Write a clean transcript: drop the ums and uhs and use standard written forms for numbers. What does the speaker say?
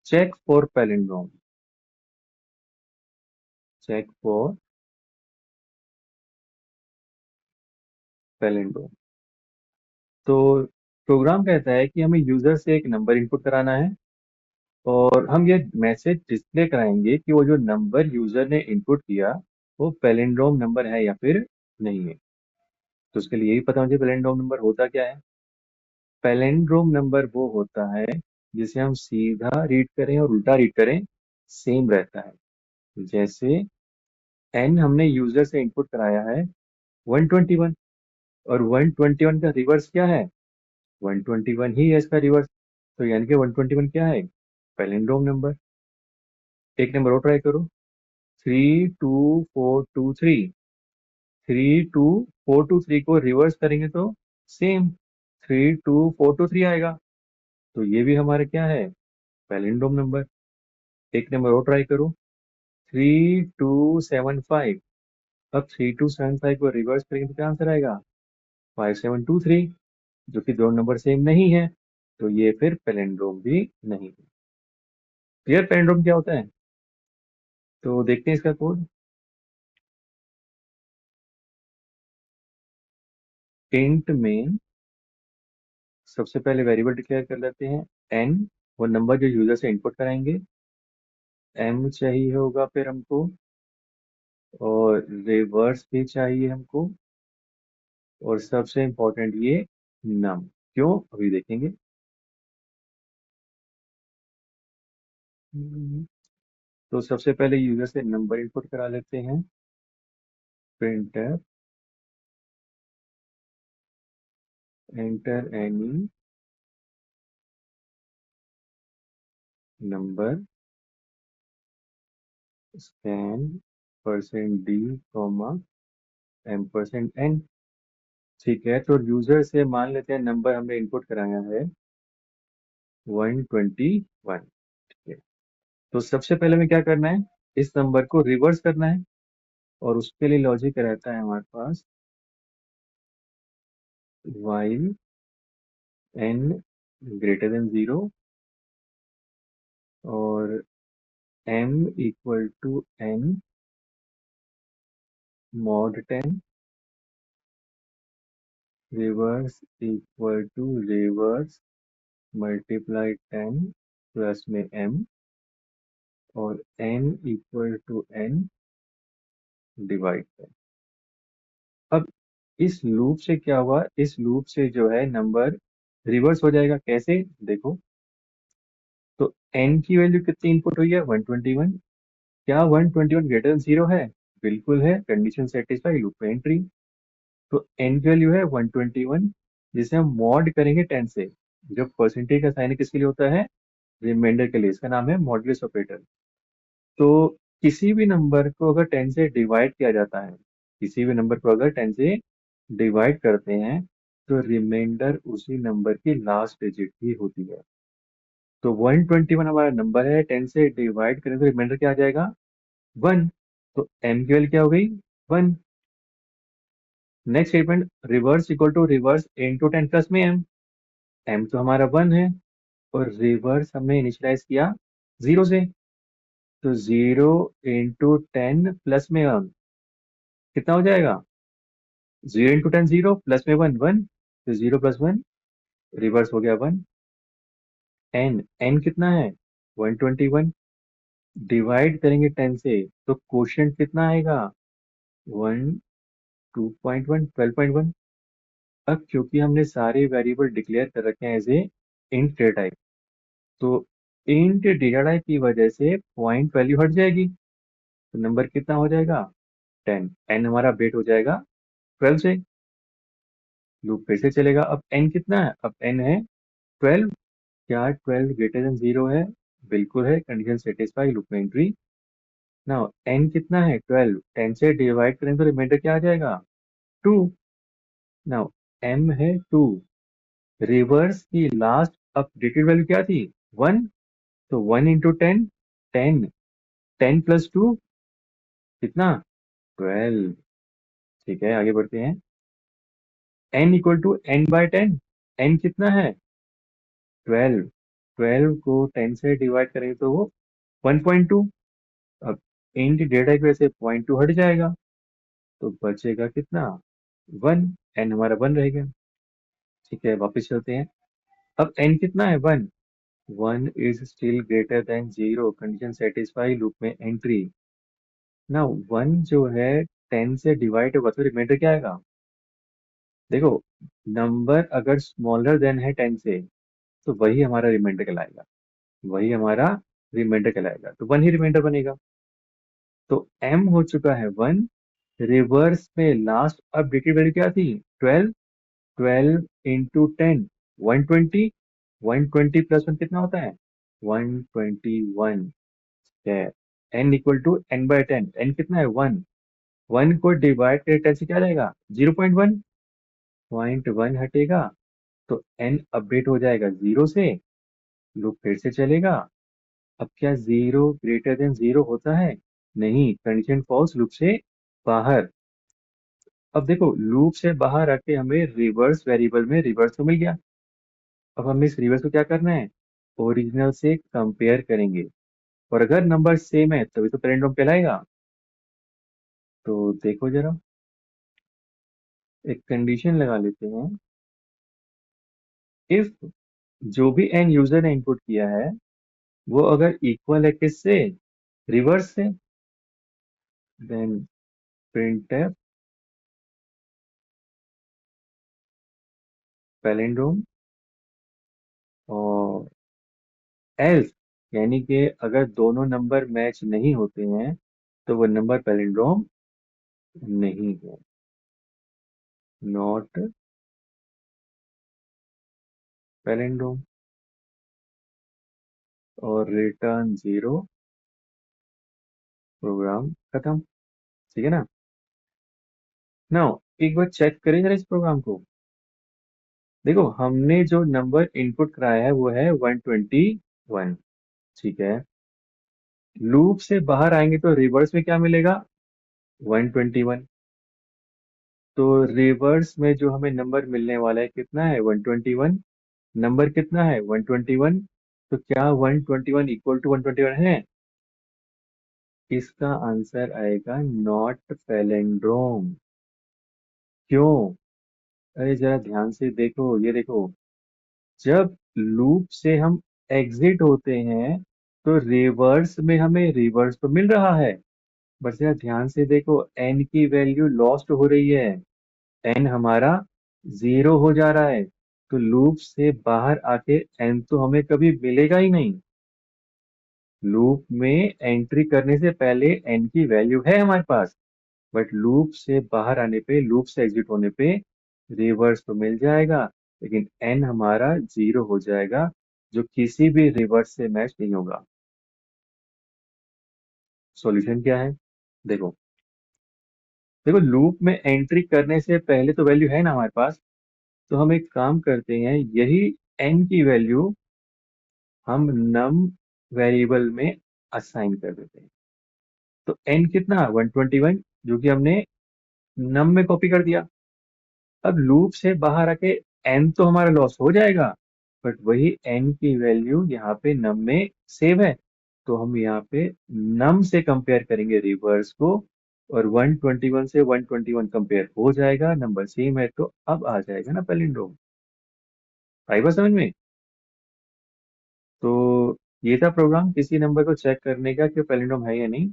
Check for palindrome. Check for palindrome. तो program कहता है कि हमें यूजर से एक नंबर इनपुट कराना है और हम ये मैसेज डिस्प्ले कराएंगे कि वो जो नंबर यूजर ने इनपुट किया वो पैलिंड्रोम नंबर है या फिर नहीं है। तो उसके लिए यही पता होना चाहिए पैलिंड्रोम नंबर होता क्या है। पैलिंड्रोम नंबर वो होता है जिसे हम सीधा रीड करें और उल्टा रीड करें सेम रहता है। जैसे एन हमने यूजर से इनपुट कराया है 121 और 121 का रिवर्स क्या है, 121 ही है इसका रिवर्स। तो यानी कि 121 क्या है, पैलिंड्रोम नंबर। एक नंबर और ट्राई करो, 32423। 32423 को रिवर्स करेंगे तो सेम 32423 आएगा। तो ये भी हमारे क्या है, पैलिंड्रोम नंबर। एक नंबर और ट्राई करो, 3275। अब 3275 को रिवर्स करेंगे तो क्या आंसर आएगा, 5723। जो कि दोनों नंबर सेम नहीं है, तो ये फिर पैलिंड्रोम भी नहीं है। क्लियर पैलिंड्रोम क्या होता है, तो देखते हैं इसका कोड। इंट में सबसे पहले वेरिएबल डिक्लेयर कर लेते हैं एन, वो नंबर जो यूजर से इनपुट कराएंगे। एम चाहिए होगा फिर हमको, और रिवर्स भी चाहिए हमको, और सबसे इम्पोर्टेंट ये नम। क्यों, अभी देखेंगे। तो सबसे पहले यूजर से नंबर इनपुट करा लेते हैं। Printer enter any number scan %d comma %n। ठीक है, तो यूजर से मान लेते हैं नंबर हमने इनपुट कराया है 121। ठीक है, तो सबसे पहले में क्या करना है, इस नंबर को रिवर्स करना है। और उसके लिए लॉजिक रहता है हमारे पास while n ग्रेटर देन 0 और m equal to n mod 10, reverse equal to reverse multiply 10 plus में m, और n equal to n divide 10। अब इस लूप से क्या हुआ, इस लूप से जो है नंबर रिवर्स हो जाएगा। कैसे, देखो। तो n की वैल्यू कितनी इनपुट हुई है, 121। क्या 121 ग्रेटर देन 0 है, बिल्कुल है, कंडीशन सेटिस्फाई, लूप में एंट्री। तो n की वैल्यू है 121, जिसे हम मॉड करेंगे 10 से। जो परसेंटेज का साइन किसके लिए होता है, रिमाइंडर के लिए, इसका नाम है मॉडुलस ऑपरेटर। तो किसी भी नंबर को अगर 10 से डिवाइड किया जाता है, किसी भी नंबर को अगर 10 से डिवाइड करते हैं, तो रिमाइंडर उसी नंबर की लास्ट डिजिट ही होती है। तो 121 हमारा नंबर है, 10 से डिवाइड करें तो रिमाइंडर क्या आ जाएगा, 1। तो m की वैल्यू क्या हो गई, 1। Next statement, reverse equal to reverse into 10 plus में m तो हमारा 1 है, और रिवर्स हमने इनिशियलाइज किया 0 से। तो 0 इंटू 10 प्लस में 1 कितना हो जाएगा, 0 इंटू 10 0 प्लस में 1 1। तो 0 प्लस 1 रिवर्स हो गया 1। n कितना है, 121। डिवाइड करेंगे 10 से तो कोशेंट कितना आएगा, 1 2.1 12.1। अब क्योंकि हमने सारे वेरिएबल डिक्लेयर कर रखे हैं as a int data type, तो इंट डेटा टाइप की वजह से पॉइंट वैल्यू हट जाएगी। तो नंबर कितना हो जाएगा, 10। n हमारा अपडेट हो जाएगा 12 से। लूप फिर से चलेगा। अब n कितना है, अब n है 12। क्या 12 ग्रेटर देन 0 है, बिल्कुल है, कंडीशन सेटिस्फाई, लूप में एंट्री। नाउ n कितना है 12, 10 से डिवाइड करें तो रिमाइंडर क्या आ जाएगा, 2। नाउ m है 2, रिवर्स की लास्ट अपडेटेड वैल्यू क्या थी, 1। तो 1 इंटू 10, 10। 10 प्लस 2 कितना, 12। ठीक है, आगे बढ़ते हैं। n equal to n by 10। n कितना है, 12। 12 को 10 से डिवाइड करेंगे तो वो 1.2। अब इंट डेटा की वजह से 0.2 हट जाएगा, तो बचेगा कितना? 1। एन हमारा 1 रहेगा। ठीक है, वापस चलते हैं। अब एन कितना है? 1। 1 is still greater than 0, condition satisfy, loop में एंट्री। ना 1 जो है 10 से डिवाइड होगा तो रिमाइंडर क्या आएगा? देखो, नंबर अगर स्मॉलर देन है 10 से तो वही हमारा रिमाइंडर कहलाएगा, वही हमारा रिमाइंडर कहलाएगा, तो 1 ही रिमाइंडर बनेगा। तो m हो चुका है 1। रिवर्स में लास्ट अपडेटेड वैल्यू क्या थी? 12। 12 इंटू 10, 120। 120 प्लस 1 कितना होता है? 121 है। n equal to n by 10। n कितना है? 1। 1 को डिवाइड करके 10 से क्या जाएगा? 0.1। 0.1 हटेगा तो n अपडेट हो जाएगा 0 से, लूप फिर से चलेगा। अब क्या 0 ग्रेटर देन 0 होता है? नहीं, कंडीशन फॉल्स, लूप से बाहर। अब देखो, लूप से बाहर आके हमें रिवर्स वेरिएबल में रिवर्स तो मिल गया। अब हमें इस रिवर्स को क्या करना है? ओरिजिनल से कंपेयर करेंगे, और अगर नंबर सेम है तभी तो पैरेंडोम कहलाएगा। तो देखो जरा, एक कंडीशन लगा लेते हैं। इफ जो भी एन यूजर ने इनपुट किया है वो अगर इक्वल है किससे? रिवर्स से, देन प्रिंटफ पैलिंड्रोम। और एल्स, यानी कि अगर दोनों नंबर मैच नहीं होते हैं तो वो नंबर पैलिंड्रोम नहीं है, नॉट पैलिंड्रोम। और रिटर्न 0, प्रोग्राम खत्म। ठीक है ना? नाउ एक बार चेक करें जरा इस प्रोग्राम को। देखो, हमने जो नंबर इनपुट कराया है वो है 121। ठीक है, लूप से बाहर आएंगे तो रिवर्स में क्या मिलेगा? 121। तो रिवर्स में जो हमें नंबर मिलने वाला है कितना है? 121। नंबर कितना है? 121। तो क्या 121 इक्वल टू 121 है? इसका आंसर आएगा नॉट पैलिंड्रोम। क्यों? अरे जरा ध्यान से देखो, ये देखो, जब लूप से हम एग्जिट होते हैं तो रिवर्स में हमें रिवर्स तो मिल रहा है, बस जरा ध्यान से देखो, एन की वैल्यू लॉस्ट हो रही है। एन हमारा 0 हो जा रहा है, तो लूप से बाहर आके एन तो हमें कभी मिलेगा ही नहीं। लूप में एंट्री करने से पहले एन की वैल्यू है हमारे पास, बट लूप से बाहर आने पे, लूप से एग्जिट होने पे रिवर्स तो मिल जाएगा, लेकिन एन हमारा 0 हो जाएगा, जो किसी भी रिवर्स से मैच नहीं होगा। सॉल्यूशन क्या है? देखो, देखो, लूप में एंट्री करने से पहले तो वैल्यू है ना हमारे पास, तो हम एक काम करते हैं, यही एन की वैल्यू हम नम वेरिएबल में असाइन कर देते हैं। तो एन कितना? 121, जो कि हमने नम में कॉपी कर दिया। अब लूप से बाहर आके एन तो हमारा लॉस हो जाएगा, बट वही एन की वैल्यू यहाँ पे नम में सेव है, तो हम यहाँ पे नम से कंपेयर करेंगे रिवर्स को, और 121 से 121 कंपेयर हो जाएगा, नंबर सेम है, तो अब आ जाएगा ना पैलिंड्रोम। आई बात समझ में? तो ये था प्रोग्राम, किसी नंबर को चेक करने का कि पैलिंड्रोम है या नहीं।